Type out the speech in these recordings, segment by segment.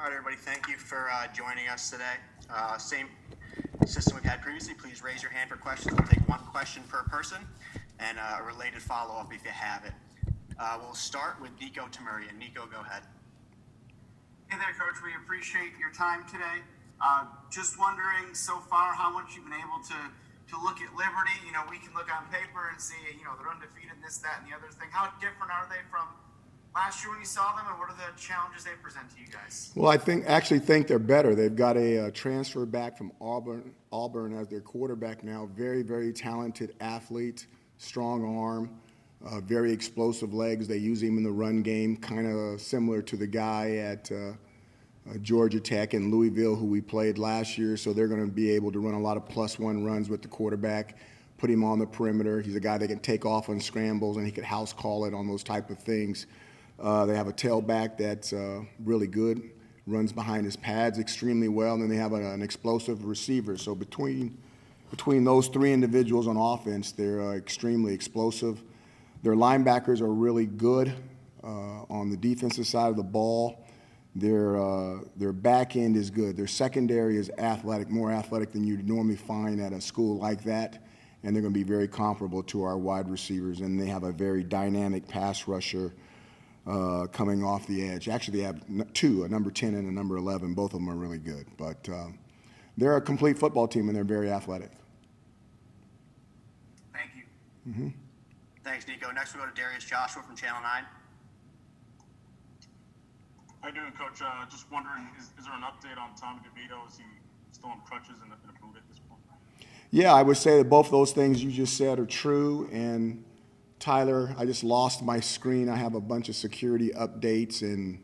All right, everybody, thank you for joining us today. Same system we've had previously. Please raise your hand for questions. We'll take one question per person and a related follow-up if you have it. We'll start with Nico Tamuria. Nico, go ahead. Hey there, Coach. We appreciate your time today. Just wondering so far how much you've been able to look at Liberty. You know, we can look on paper and see, they're undefeated, this, that, and the other thing. How different are they from last year when you saw them, and what are the challenges they present to you guys? Well, I actually think they're better. They've got a transfer back from Auburn as their quarterback now. Very, very talented athlete, strong arm, very explosive legs. They use him in the run game, kind of similar to the guy at Georgia Tech and Louisville who we played last year. So they're going to be able to run a lot of +1 runs with the quarterback, put him on the perimeter. He's a guy that can take off on scrambles, and he could house call it on those type of things. They have a tailback that's really good, runs behind his pads extremely well, and then they have an explosive receiver. So between those three individuals on offense, they're extremely explosive. Their linebackers are really good on the defensive side of the ball. Their back end is good. Their secondary is athletic, more athletic than you'd normally find at a school like that, and they're going to be very comparable to our wide receivers. And they have a very dynamic pass rusher coming off the edge. Actually, they have two, a number 10 and a number 11. Both of them are really good. But they're a complete football team, and they're very athletic. Thank you. Mm-hmm. Thanks, Nico. Next, we'll go to Darius Joshua from Channel 9. How you doing, Coach? Just wondering, is there an update on Tommy DeVito? Is he still on crutches and a boot at this point? Yeah, I would say that both those things you just said are true. And Tyler, I just lost my screen. I have a bunch of security updates and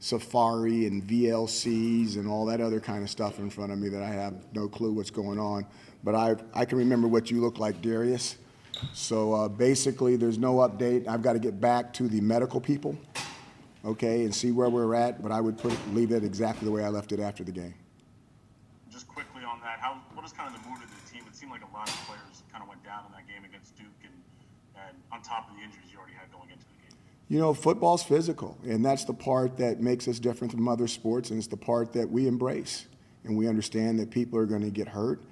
Safari and VLCs and all that other kind of stuff in front of me that I have no clue what's going on. But I can remember what you look like, Darius. So basically, there's no update. I've got to get back to the medical people, okay, and see where we're at. But I would leave it exactly the way I left it after the game. Just quickly on that, what is kind of the mood of the team? It seemed like a lot of players kind of went down in that game against Duke, and on top of the injuries you already had going into the game. You know, football's physical, and that's the part that makes us different from other sports, and it's the part that we embrace. And we understand that people are going to get hurt,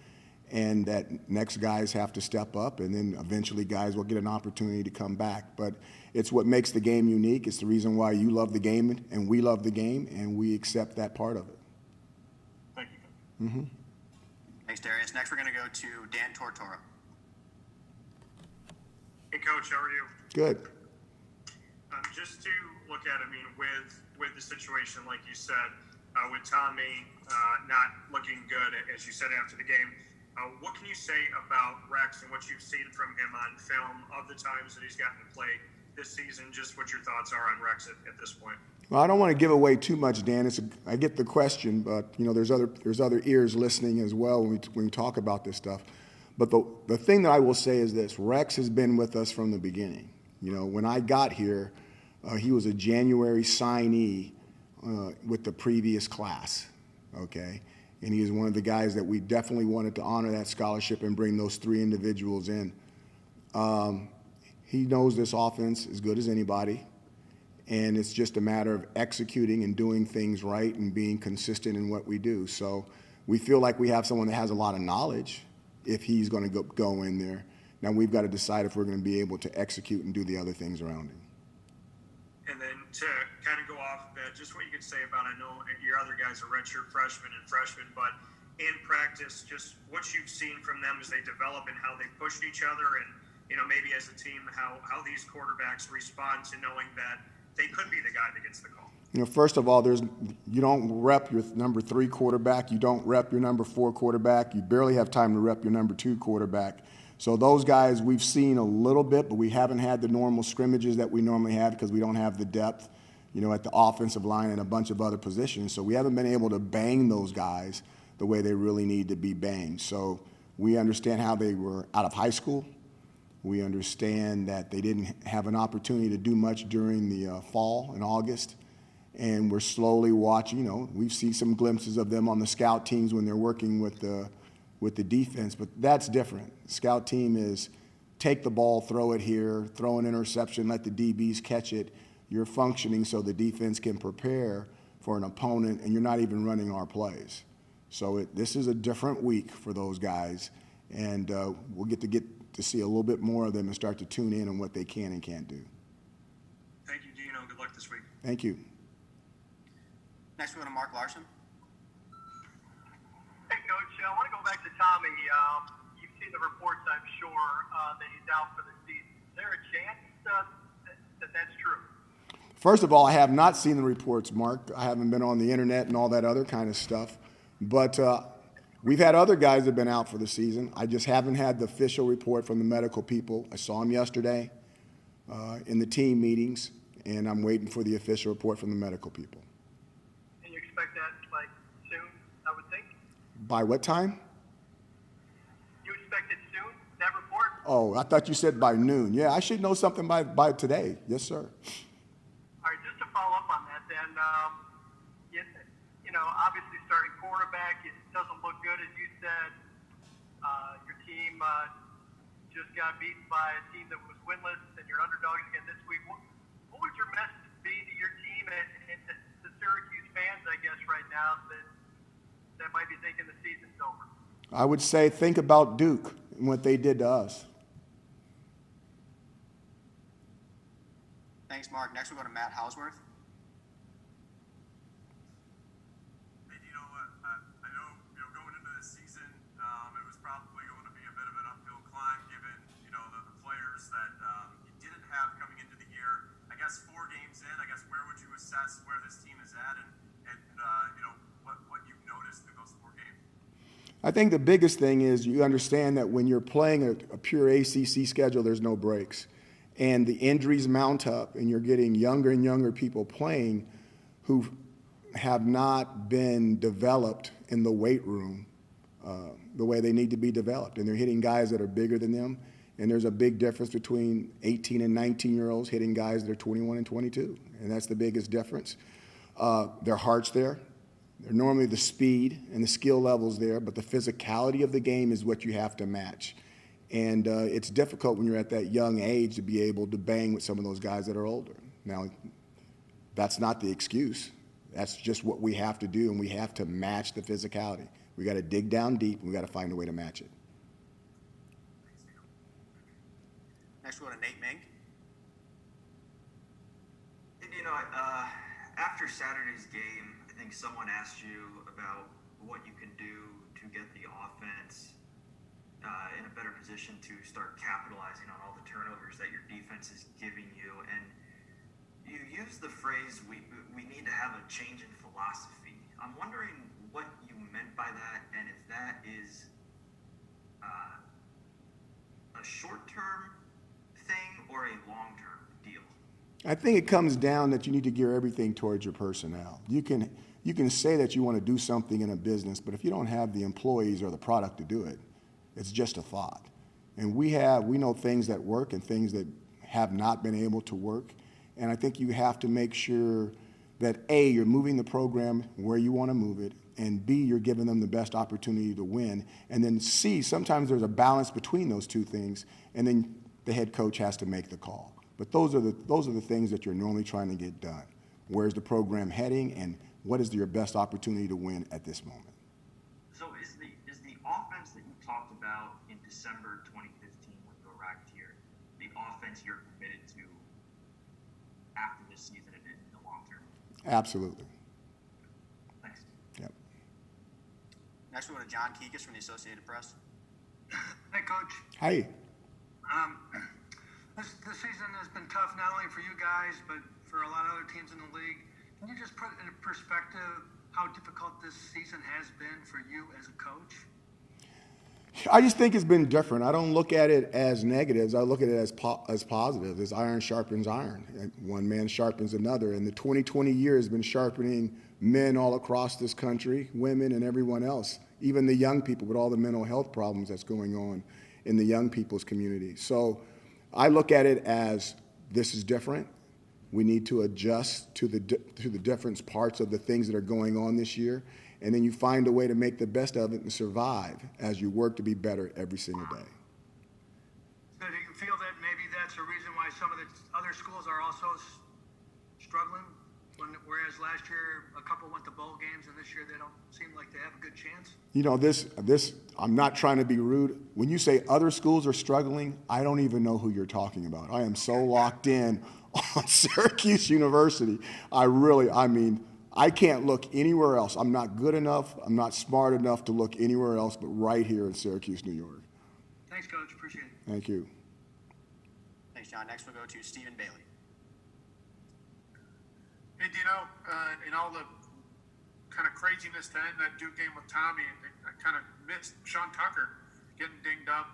and that next guys have to step up, and then eventually guys will get an opportunity to come back. But it's what makes the game unique. It's the reason why you love the game, and we love the game, and we accept that part of it. Thank you, Coach. Mm-hmm. Thanks, Darius. Next, we're going to go to Dan Tortora. Hey, Coach, how are you? Good. Just to look at, with the situation, like you said, with Tommy not looking good, as you said after the game, what can you say about Rex and what you've seen from him on film of the times that he's gotten to play this season? Just what your thoughts are on Rex at this point. Well, I don't want to give away too much, Dan. I get the question, but there's other ears listening as well when we talk about this stuff. But the thing that I will say is this: Rex has been with us from the beginning. When I got here, he was a January signee with the previous class. Okay. And he is one of the guys that we definitely wanted to honor that scholarship and bring those three individuals in. He knows this offense as good as anybody, and it's just a matter of executing and doing things right and being consistent in what we do. So we feel like we have someone that has a lot of knowledge if he's going to go in there. Now we've got to decide if we're going to be able to execute and do the other things around him. And then to kind of go off of that, just what you could say about, I know your other guys are redshirt freshmen, but in practice, just what you've seen from them as they develop and how they pushed each other, and maybe as a team, how these quarterbacks respond to knowing that they could be the guy that gets the call. First of all, you don't rep your number 3 quarterback, you don't rep your number 4 quarterback, you barely have time to rep your number 2 quarterback. So those guys we've seen a little bit, but we haven't had the normal scrimmages that we normally have because we don't have the depth, at the offensive line and a bunch of other positions. So we haven't been able to bang those guys the way they really need to be banged. So we understand how they were out of high school. We understand that they didn't have an opportunity to do much during the fall in August. And we're slowly watching, we've seen some glimpses of them on the scout teams when they're working with the defense, but that's different. The scout team is take the ball, throw it here, throw an interception, let the DBs catch it. You're functioning so the defense can prepare for an opponent, and you're not even running our plays. So this is a different week for those guys, and we'll get to see a little bit more of them and start to tune in on what they can and can't do. Thank you, Dino. Good luck this week. Thank you. Next, we go to Mark Larson. Hey, Coach. I want to go back to Tommy. You've seen the reports, I'm sure, that he's out for the season. Is there a chance that that's true? First of all, I have not seen the reports, Mark. I haven't been on the internet and all that other kind of stuff. But we've had other guys that have been out for the season. I just haven't had the official report from the medical people. I saw him yesterday in the team meetings, and I'm waiting for the official report from the medical people. And you expect that, like, soon, I would think? By what time? You expect it soon, that report? Oh, I thought you said by noon. Yeah, I should know something by today. Yes, sir. All right, just to follow up on that, then, you know, obviously starting quarterback, it doesn't look good, as you said. Your team just got beaten by a team that was winless, and you're underdogs again this week. What would your message be to your team and to Syracuse fans, I guess, right now that might be thinking the season's over? I would say think about Duke and what they did to us. Thanks, Mark. Next, we go to Matt Hausworth. Hey, Dino, I know, going into this season, it was probably going to be a bit of an uphill climb given, the players that you didn't have coming into the year. I guess 4 games in, where would you assess where this team is at and what you've noticed through those 4 games? I think the biggest thing is you understand that when you're playing a pure ACC schedule, there's no breaks. And the injuries mount up, and you're getting younger and younger people playing who have not been developed in the weight room the way they need to be developed. And they're hitting guys that are bigger than them. And there's a big difference between 18 and 19-year-olds hitting guys that are 21 and 22. And that's the biggest difference. Their heart's there. They're normally the speed and the skill levels there, but the physicality of the game is what you have to match. And it's difficult when you're at that young age to be able to bang with some of those guys that are older. Now, that's not the excuse. That's just what we have to do, and we have to match the physicality. We got to dig down deep, and we got to find a way to match it. Next, we go to Nate Mink. After Saturday's game, I think someone asked you about what you can do to get the offense in a better position to start capitalizing on all the turnovers that your defense is giving you. And you used the phrase, we need to have a change in philosophy. I'm wondering what you meant by that, and if that is a short-term thing or a long-term deal. I think it comes down that you need to gear everything towards your personnel. You can say that you want to do something in a business, but if you don't have the employees or the product to do it, it's just a thought. And we know things that work and things that have not been able to work. And I think you have to make sure that A, you're moving the program where you want to move it, and B, you're giving them the best opportunity to win. And then C, sometimes there's a balance between those two things, and then the head coach has to make the call. But those are the things that you're normally trying to get done. Where's the program heading, and what is your best opportunity to win at this moment? So is the offense that you talked about in December 2015 when you arrived here, the offense you're committed to after this season and in the long term? Absolutely. Thanks. Yep. Next, we go to John Kikis from the Associated Press. Hey, Coach. Hey. This season has been tough not only for you guys, but for a lot of other teams in the league. Can you just put in perspective how difficult this season has been for you as a coach? I just think it's been different. I don't look at it as negatives. I look at it as positive. As iron sharpens iron. And one man sharpens another. And the 2020 year has been sharpening men all across this country, women and everyone else, even the young people with all the mental health problems that's going on in the young people's community. So I look at it as this is different. We need to adjust to the different parts of the things that are going on this year. And then you find a way to make the best of it and survive as you work to be better every single day. So do you feel that maybe that's a reason why some of the other schools are also struggling, whereas Last year, a couple went to bowl games, and this year they don't seem like they have a good chance. You know, this, I'm not trying to be rude. When you say other schools are struggling, I don't even know who you're talking about. I am so locked in on Syracuse University. I can't look anywhere else. I'm not good enough. I'm not smart enough to look anywhere else but right here in Syracuse, New York. Thanks, Coach. Appreciate it. Thank you. Thanks, John. Next we'll go to Stephen Bailey. Hey, Dino, in all the kind of craziness to end that Duke game with Tommy, I kind of missed Sean Tucker getting dinged up.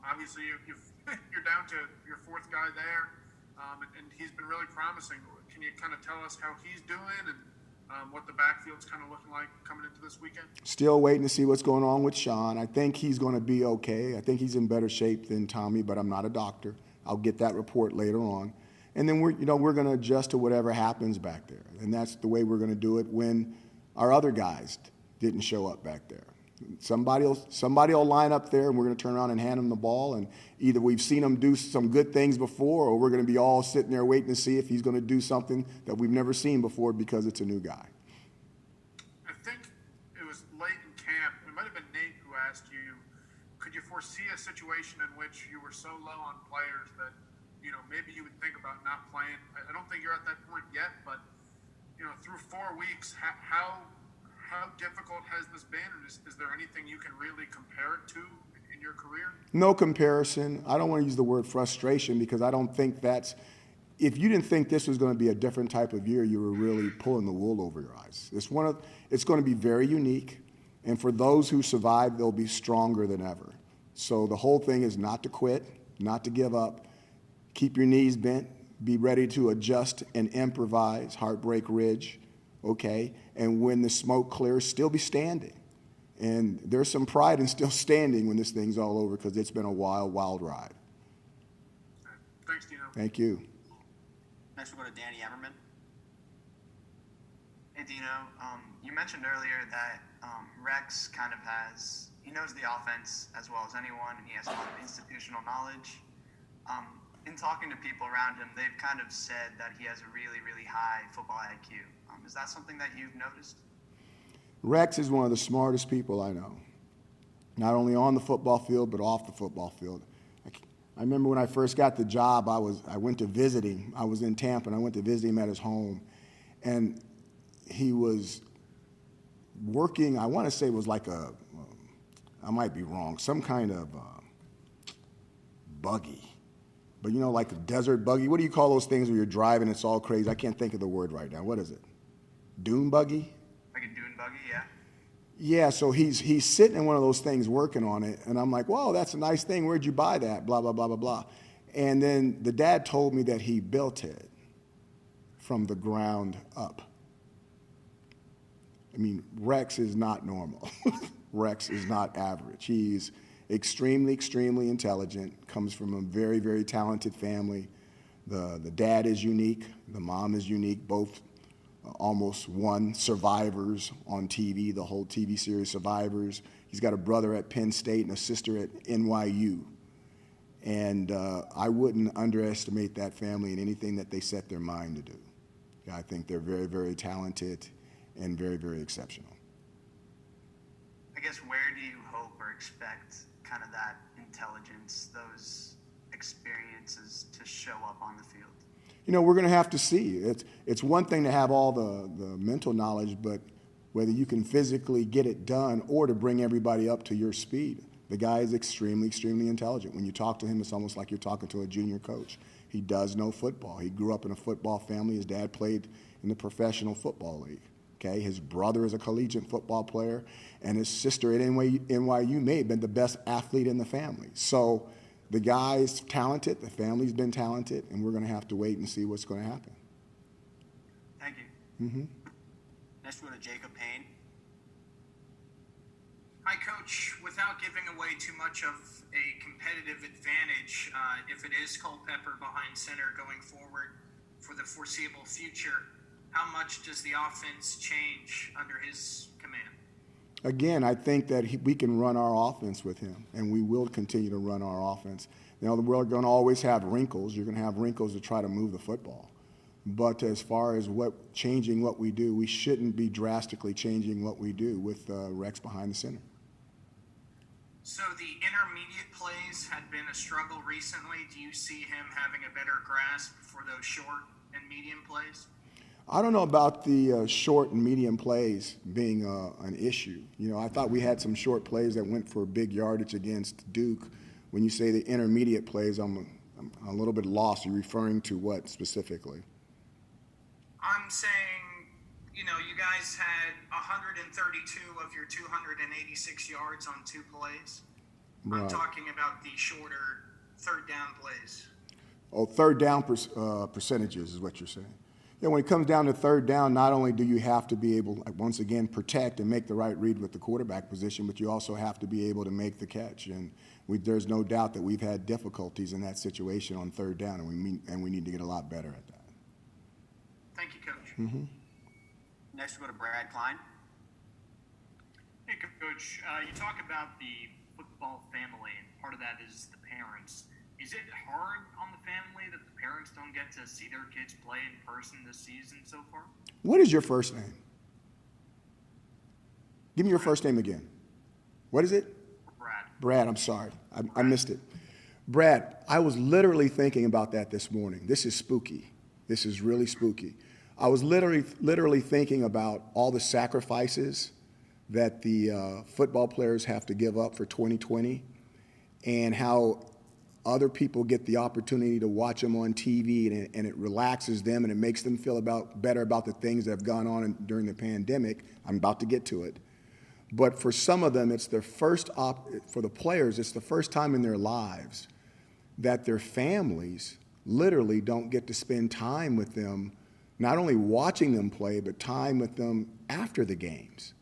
Obviously, you're down to your fourth guy there, and he's been really promising. Can you kind of tell us how he's doing and what the backfield's kind of looking like coming into this weekend? Still waiting to see what's going on with Sean. I think he's going to be okay. I think he's in better shape than Tommy, but I'm not a doctor. I'll get that report later on. And then we're going to adjust to whatever happens back there. And that's the way we're going to do it when our other guys didn't show up back there. Somebody will line up there, and we're going to turn around and hand them the ball. And either we've seen him do some good things before, or we're going to be all sitting there waiting to see if he's going to do something that we've never seen before because it's a new guy. I think it was late in camp. It might have been Nate who asked you, could you foresee a situation in which you were so low on players that, maybe you would think about not playing? I don't think you're at that point yet, but, through 4 weeks, how difficult has this been? And is there anything you can really compare it to in your career? No comparison. I don't want to use the word frustration because I don't think that's – if you didn't think this was going to be a different type of year, you were really pulling the wool over your eyes. It's going to be very unique, and for those who survive, they'll be stronger than ever. So the whole thing is not to quit, not to give up. Keep your knees bent. Be ready to adjust and improvise, Heartbreak Ridge, okay? And when the smoke clears, still be standing. And there's some pride in still standing when this thing's all over because it's been a wild, wild ride. Thanks, Dino. Thank you. Next we'll go to Danny Emmerman. Hey, Dino. You mentioned earlier that Rex kind of he knows the offense as well as anyone, and he has a lot of institutional knowledge. In talking to people around him, they've kind of said that he has a really, really high football IQ. Is that something that you've noticed? Rex is one of the smartest people I know, not only on the football field but off the football field. I remember when I first got the job, I went to visit him. I was in Tampa, and I went to visit him at his home, and he was working, I want to say it was like I might be wrong, some kind of buggy. But like a desert buggy. What do you call those things where you're driving, it's all crazy? I can't think of the word right now. What is it? Dune buggy? Like a dune buggy, yeah. Yeah, so he's sitting in one of those things working on it, and I'm like, whoa, that's a nice thing. Where'd you buy that? Blah, blah, blah, blah, blah. And then the dad told me that he built it from the ground up. I mean, Rex is not normal. Rex is not average. He's extremely, extremely intelligent, comes from a very, very talented family. The dad is unique. The mom is unique. Both almost won Survivors on TV, the whole TV series Survivors. He's got a brother at Penn State and a sister at NYU. And I wouldn't underestimate that family in anything that they set their mind to do. I think they're very, very talented and very, very exceptional. I guess where do you hope or expect kind of that intelligence, those experiences to show up on the field? We're going to have to see. It's one thing to have all the mental knowledge, but whether you can physically get it done or to bring everybody up to your speed. The guy is extremely, extremely intelligent. When you talk to him, it's almost like you're talking to a junior coach. He does know football. He grew up in a football family. His dad played in the professional football league. Okay, his brother is a collegiate football player, and his sister at NYU may have been the best athlete in the family. So the guy's talented, the family's been talented, and we're going to have to wait and see what's going to happen. Thank you. Mm-hmm. Next we'll go to Jacob Payne. Hi, Coach. Without giving away too much of a competitive advantage, if it is Culpepper behind center going forward for the foreseeable future, how much does the offense change under his command? Again, I think that we can run our offense with him, and we will continue to run our offense. We're going to always have wrinkles. You're going to have wrinkles to try to move the football. But as far as changing what we do, we shouldn't be drastically changing what we do with Rex behind the center. So the intermediate plays had been a struggle recently. Do you see him having a better grasp for those short and medium plays? I don't know about the short and medium plays being an issue. You know, I thought we had some short plays that went for big yardage against Duke. When you say the intermediate plays, I'm a little bit lost. Are you referring to what specifically? I'm saying, you know, you guys had 132 of your 286 yards on 2 plays. Right. I'm talking about the shorter third down plays. Oh, third down percentages is what you're saying. Yeah, when it comes down to third down, not only do you have to be able, once again, protect and make the right read with the quarterback position, but you also have to be able to make the catch. And there's no doubt that we've had difficulties in that situation on third down, and we need to get a lot better at that. Thank you, Coach. Mm-hmm. Next, we'll go to Brad Klein. Hey, Coach. You talk about the football family, and part of that is the parents. Is it hard on the family that the parents don't get to see their kids play in person this season so far? What is your first name? Give me your first name again. What is it? Brad. Brad, I'm sorry. I missed it. Brad, I was literally thinking about that this morning. This is spooky. This is really spooky. I was literally thinking about all the sacrifices that the football players have to give up for 2020 and how other people get the opportunity to watch them on TV, and it relaxes them and it makes them feel better about the things that have gone on during the pandemic. I'm about to get to it. But for some of them, it's their first for the players, it's the first time in their lives that their families literally don't get to spend time with them, not only watching them play, but time with them after the games.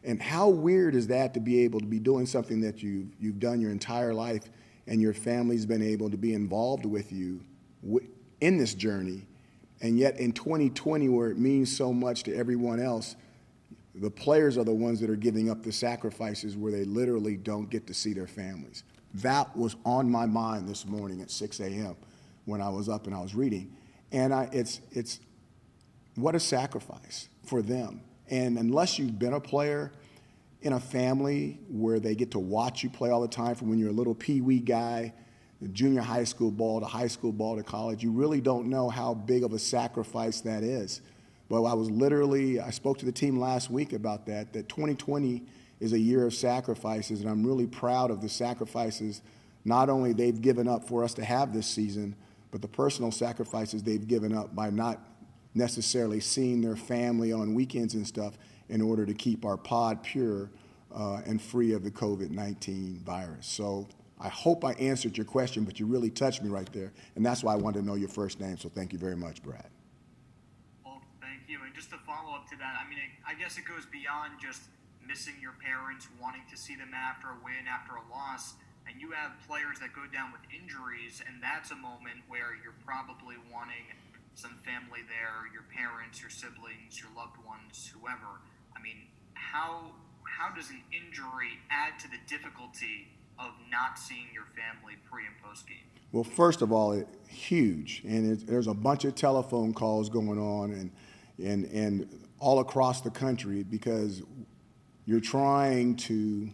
And how weird is that to be able to be doing something that you've done your entire life and your family's been able to be involved with you in this journey, and yet in 2020, where it means so much to everyone else, the players are the ones that are giving up the sacrifices where they literally don't get to see their families. That was on my mind this morning at 6 a.m. when I was up and I was reading. And it's what a sacrifice for them. And unless you've been a player in a family where they get to watch you play all the time from when you're a little pee-wee guy, junior high school ball to high school ball to college, you really don't know how big of a sacrifice that is. But I spoke to the team last week about that 2020 is a year of sacrifices, and I'm really proud of the sacrifices not only they've given up for us to have this season, but the personal sacrifices they've given up by not necessarily seeing their family on weekends and stuff in order to keep our pod pure and free of the COVID-19 virus. So I hope I answered your question, but you really touched me right there, and that's why I wanted to know your first name, so thank you very much, Brad. Well, thank you. And just to follow up to that, I mean, I guess it goes beyond just missing your parents, wanting to see them after a win, after a loss, and you have players that go down with injuries, and that's a moment where you're probably wanting some family there, your parents, your siblings, your loved ones, whoever. I mean, how does an injury add to the difficulty of not seeing your family pre and post game? Well, first of all, huge, and there's a bunch of telephone calls going on and all across the country because you're trying to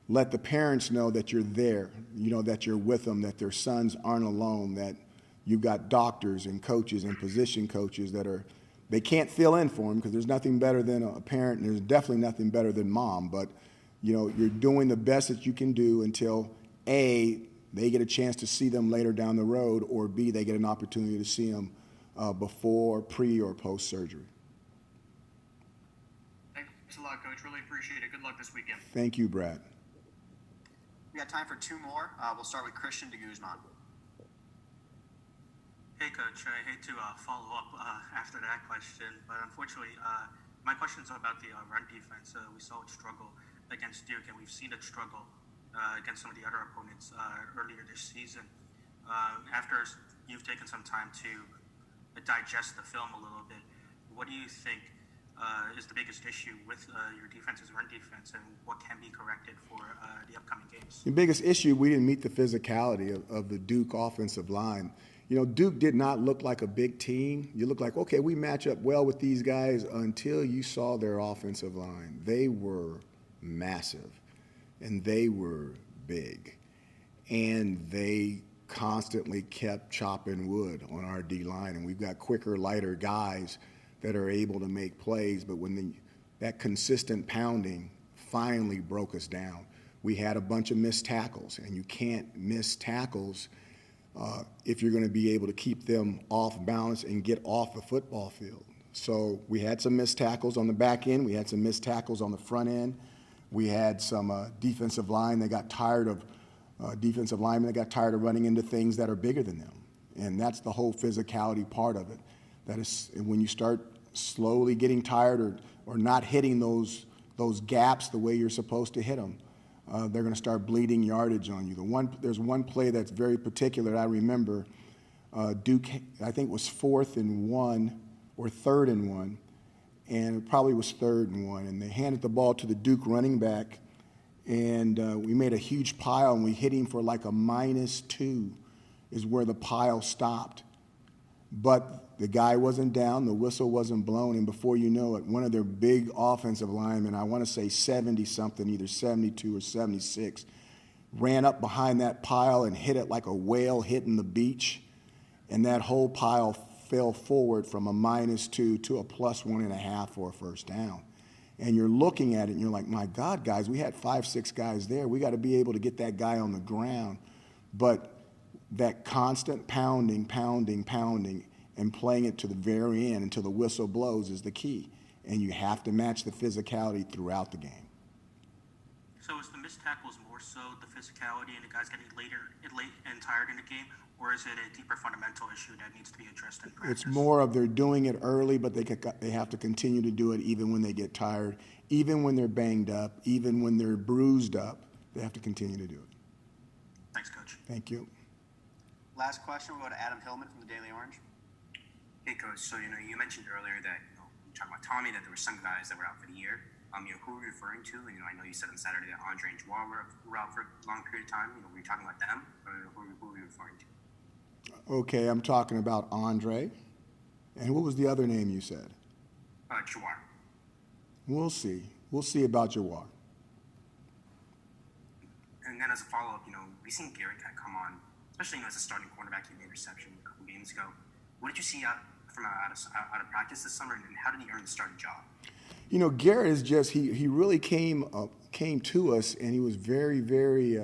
let the parents know that you're there, that you're with them, that their sons aren't alone, that you've got doctors and coaches and position coaches they can't fill in for them because there's nothing better than a parent, and there's definitely nothing better than mom. But, you're doing the best that you can do until, A, they get a chance to see them later down the road, or B, they get an opportunity to see them before, pre, or post surgery. Thanks a lot, Coach. Really appreciate it. Good luck this weekend. Thank you, Brad. We got time for 2 more. We'll start with Christian de Guzman. Hey, Coach. I hate to follow up after that question, but unfortunately, my question is about the run defense. We saw it struggle against Duke, and we've seen it struggle against some of the other opponents earlier this season. After you've taken some time to digest the film a little bit, what do you think is the biggest issue with your defense's run defense, and what can be corrected for the upcoming games? The biggest issue, we didn't meet the physicality of the Duke offensive line. You know, Duke did not look like a big team. You look like, okay, we match up well with these guys until you saw their offensive line. They were massive, and they were big, and they constantly kept chopping wood on our D-line, and we've got quicker, lighter guys that are able to make plays, but when that consistent pounding finally broke us down. We had a bunch of missed tackles, and you can't miss tackles if you're going to be able to keep them off balance and get off the football field. So we had some missed tackles on the back end. We had some missed tackles on the front end. We had some defensive linemen that got tired of running into things that are bigger than them. And that's the whole physicality part of it. That is, when you start slowly getting tired or not hitting those gaps the way you're supposed to hit them, they're going to start bleeding yardage on you. There's one play that's very particular I remember. Duke, I think, was 4th and 1 or 3rd and 1, and it probably was 3rd and 1. And they handed the ball to the Duke running back, and we made a huge pile, and we hit him for like a -2 is where the pile stopped. But the guy wasn't down, the whistle wasn't blown, and before you know it, one of their big offensive linemen, I want to say 70-something, either 72 or 76, ran up behind that pile and hit it like a whale hitting the beach, and that whole pile fell forward from a -2 to a +1.5 for a first down. And you're looking at it, and you're like, my God, guys, we had 5-6 guys there. We got to be able to get that guy on the ground. But that constant pounding, and playing it to the very end until the whistle blows is the key. And you have to match the physicality throughout the game. So is the missed tackles more so the physicality and the guys getting late and tired in the game, or is it a deeper fundamental issue that needs to be addressed in practice? It's more of they're doing it early, but they have to continue to do it even when they get tired, even when they're banged up, even when they're bruised up. They have to continue to do it. Thanks, Coach. Thank you. Last question, we'll go to Adam Hillman from the Daily Orange. Hey, Coach. So, you mentioned earlier that, you talking about Tommy, that there were some guys that were out for the year. Who were you referring to? And, I know you said on Saturday that Andre and Jawar were out for a long period of time. Were you talking about them? Or who were you referring to? Okay, I'm talking about Andre. And what was the other name you said? Jawar. We'll see. We'll see about Jawar. And then as a follow-up, we seen Garrett kind of come on, especially as a starting cornerback in the interception a couple games ago. What did you see out of practice this summer, and how did he earn the starting job? Garrett is just he really came to us, and he was very, very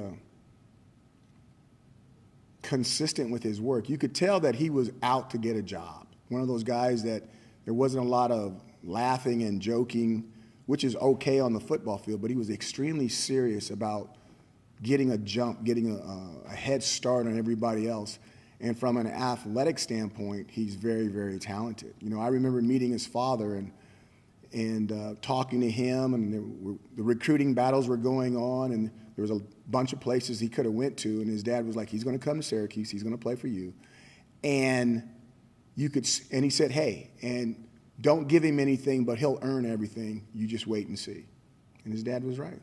consistent with his work. You could tell that he was out to get a job. One of those guys that there wasn't a lot of laughing and joking, which is okay on the football field, but he was extremely serious about getting a jump, getting a head start on everybody else. And from an athletic standpoint, he's very, very talented. I remember meeting his father and talking to him, and the recruiting battles were going on, and there was a bunch of places he could have went to, and his dad was like, he's going to come to Syracuse, he's going to play for you. And he said, hey, and don't give him anything, but he'll earn everything. You just wait and see. And his dad was right.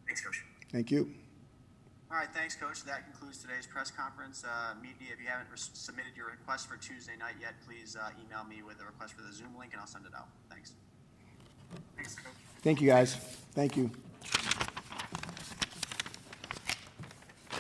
Thanks, Coach. Thank you. All right, thanks, Coach. That concludes today's press conference. Media, if you haven't submitted your request for Tuesday night yet, please email me with a request for the Zoom link, and I'll send it out. Thanks. Thanks, Coach. Thank you, guys. Thank you.